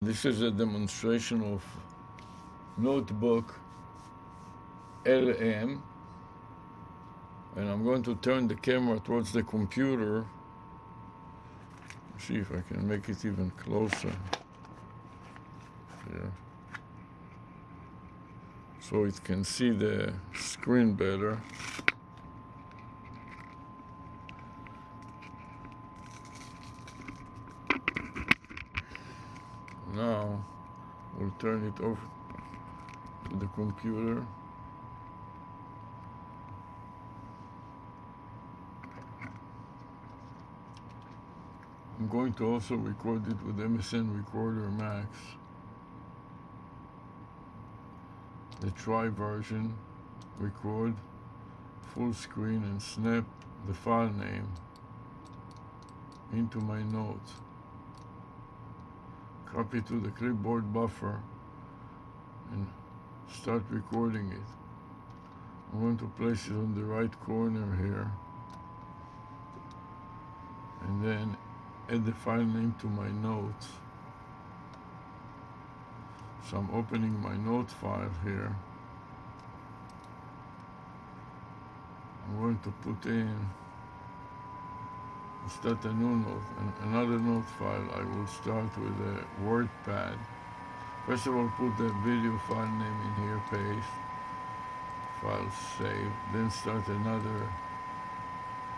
This is a demonstration of notebook LM, and I'm going to turn the camera towards the computer. See if I can make it even closer. Yeah. So it can see the screen better. Now we'll turn it over to the computer. I'm going to also record it with MSN Recorder Max, the try version, record, full screen, and snap the file name into my notes. Copy to the clipboard buffer and start recording it. I'm going to place it on the right corner here, and then add the file name to my notes. So I'm opening my note file here. I'm going to put in, start a new note, and another note file. I will start with a WordPad. First of all, put the video file name in here, paste, file save, then start another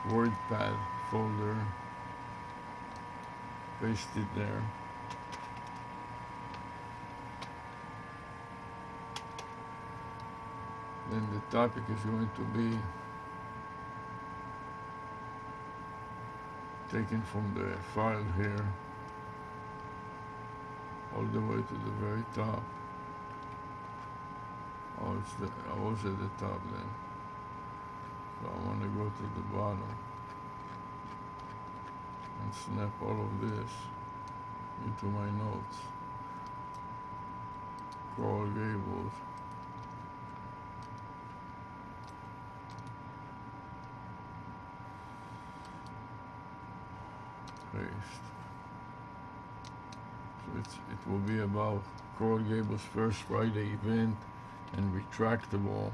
WordPad folder, paste it there. Then the topic is going to be taken from the file here all the way to the very top. Oh, I was at the top then. So I want to go to the bottom and snap all of this into my notes. Coral Gables. Paste. So it will be about Coral Gables first Friday event and retractable.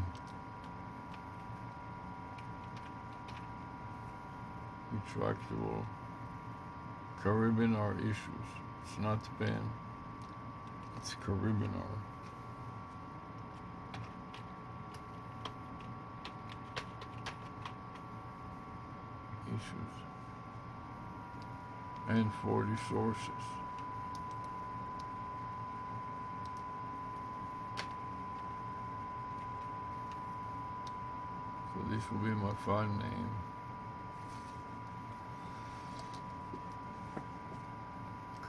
Caribbean issues. It's not pen. It's Caribbean. Issues. And 40 sources. So this will be my file name.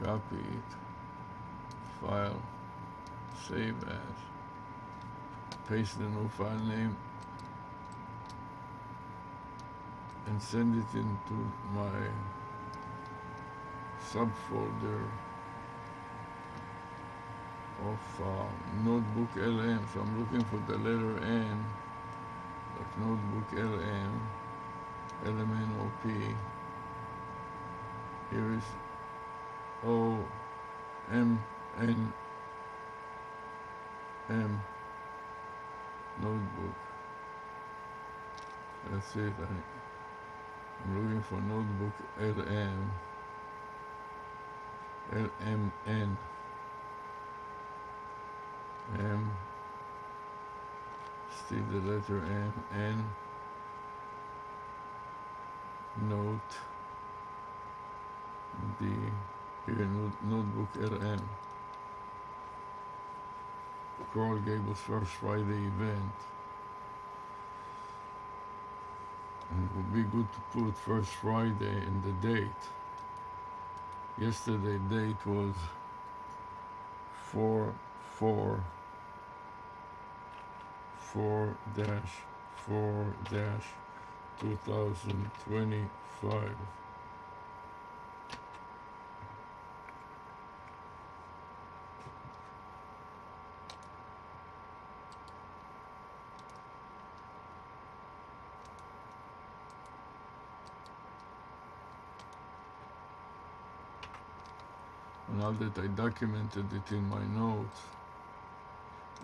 Copy it, file, save as, paste the new file name, and send it into my subfolder of notebook LM. So I'm looking for the letter N, like notebook LM, LMNOP. Here is OMNM notebook. That's it. I'm looking for notebook LM, LMN, M, still the letter M, N, note, D, here notebook LM, Coral Gables first Friday event. And it would be good to put first Friday in the date. Yesterday date was 4-4-4-2025. Now that I documented it in my notes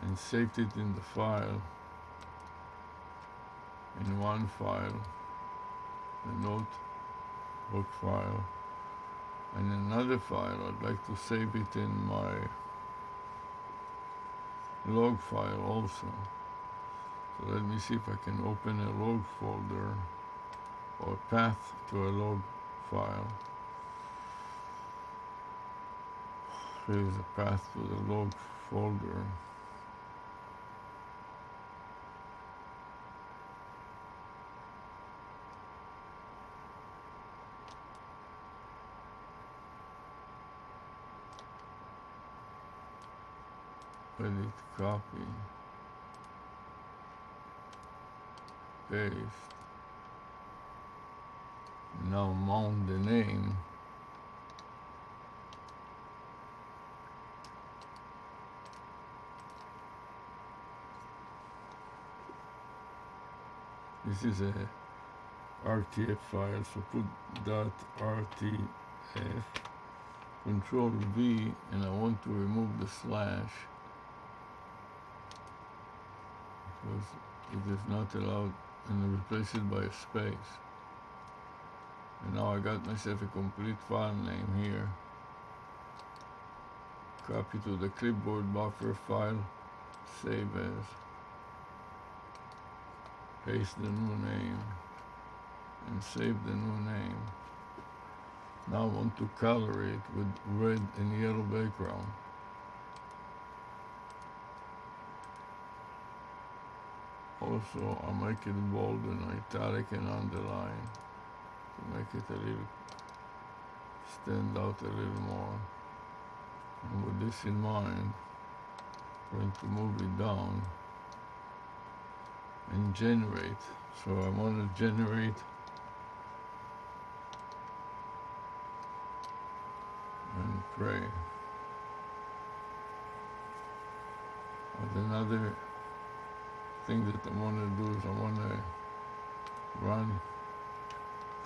and saved it in the file, in one file, the notebook file, and another file, I'd like to save it in my log file also. So let me see if I can open a log folder or path to a log file. Here's a path to the log folder. Edit, copy, paste. Now mount the name. This is a RTF file, so put .rtf, Control V, and I want to remove the slash because it is not allowed, and replace it by a space. And now I got myself a complete file name here. Copy to the clipboard buffer file, save as, paste the new name, and save the new name. Now I want to color it with red and yellow background. Also, I'll make it bold and italic and underline to make it a little stand out a little more. And with this in mind, I'm going to move it down and generate. So I want to generate and pray. But another thing that I want to do is I want to run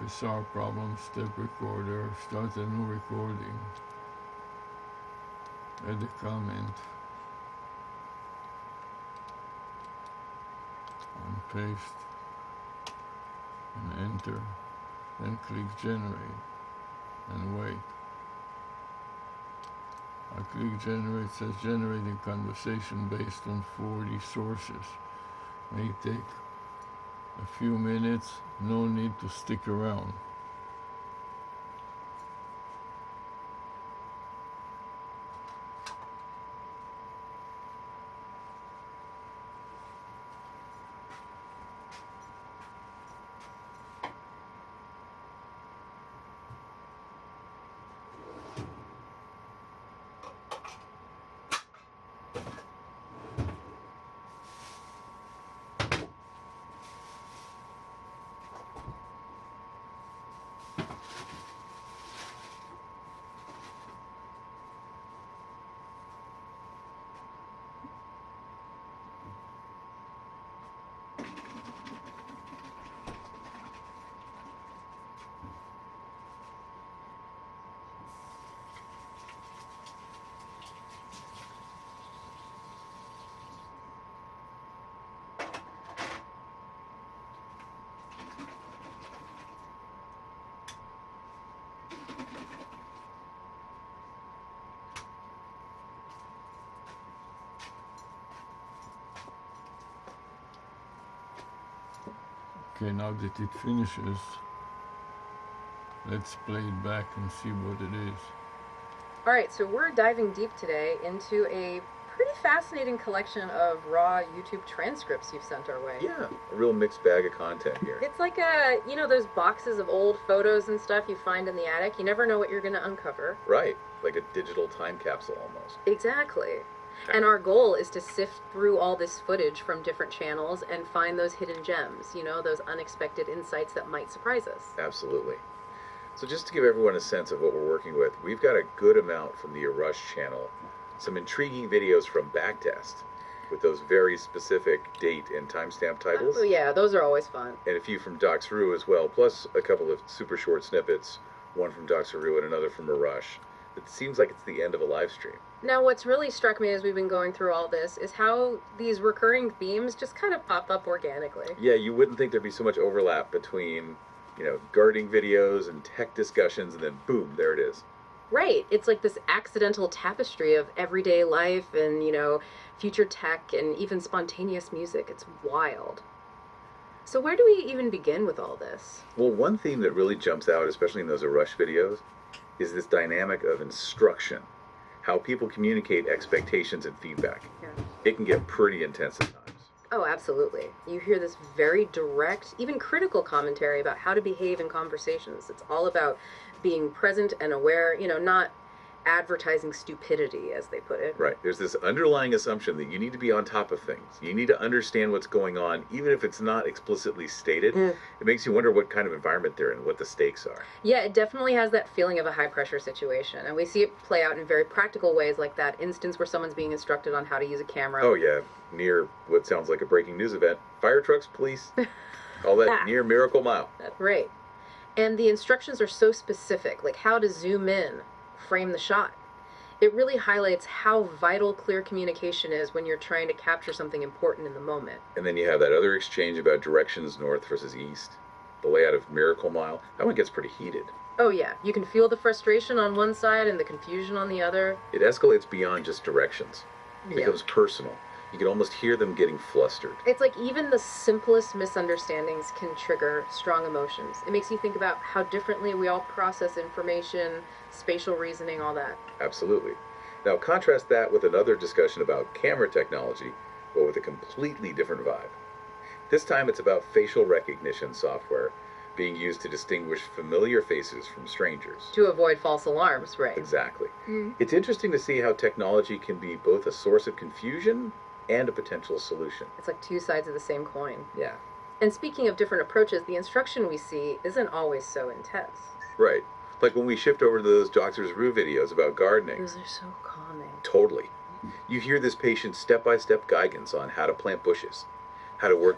bizarre problem, step recorder, start a new recording, add a comment, and paste, and enter, then click generate, and wait. I click generate, says generating conversation based on 40 sources. May take a few minutes, no need to stick around. Okay, now that it finishes, let's play it back and see what it is. All right, so we're diving deep today into a pretty fascinating collection of raw YouTube transcripts you've sent our way. Yeah, a real mixed bag of content here. It's like those boxes of old photos and stuff you find in the attic. You never know what you're going to uncover. Right, like a digital time capsule almost. Exactly. And our goal is to sift through all this footage from different channels and find those hidden gems, those unexpected insights that might surprise us. Absolutely. So just to give everyone a sense of what we're working with, we've got a good amount from the ARush channel, some intriguing videos from Backtest with those very specific date and timestamp titles. Oh yeah, those are always fun. And a few from Docsru as well, plus a couple of super short snippets, one from Docsru and another from ARush. it seems like it's the end of a live stream. Now, what's really struck me as we've been going through all this is how these recurring themes just kind of pop up organically. Yeah, you wouldn't think there'd be so much overlap between, gardening videos and tech discussions, and then boom, there it is. Right. It's like this accidental tapestry of everyday life and, future tech and even spontaneous music. It's wild. So where do we even begin with all this? Well, one theme that really jumps out, especially in those ARush videos, is this dynamic of instruction. How people communicate expectations and feedback. Yeah. It can get pretty intense at times. Oh, absolutely. You hear this very direct, even critical commentary about how to behave in conversations. It's all about being present and aware, not advertising stupidity, as they put it. Right. There's this underlying assumption that you need to be on top of things. You need to understand what's going on, even if it's not explicitly stated. It makes you wonder what kind of environment they're in, what the stakes are. Yeah, it definitely has that feeling of a high-pressure situation. And we see it play out in very practical ways, like that instance where someone's being instructed on how to use a camera. Oh, yeah. Near what sounds like a breaking news event. Fire trucks, police. All that near Miracle Mile. That's right. And the instructions are so specific, like how to zoom in, frame the shot. It really highlights how vital clear communication is when you're trying to capture something important in the moment. And then you have that other exchange about directions, north versus east. The layout of Miracle Mile. That one gets pretty heated. Oh yeah, you can feel the frustration on one side and the confusion on the other. It escalates beyond just directions. It Yeah. becomes personal. You can almost hear them getting flustered. It's like even the simplest misunderstandings can trigger strong emotions. It makes you think about how differently we all process information, spatial reasoning, all that. Absolutely. Now contrast that with another discussion about camera technology, but with a completely different vibe. This time it's about facial recognition software being used to distinguish familiar faces from strangers. To avoid false alarms, right? Exactly. It's interesting to see how technology can be both a source of confusion and a potential solution. It's like two sides of the same coin. Yeah. And speaking of different approaches, the instruction we see isn't always so intense. Right. Like when we shift over to those Doctor's Rue videos about gardening. Those are so calming. Totally. You hear this patient's step-by-step guidance on how to plant bushes, how to work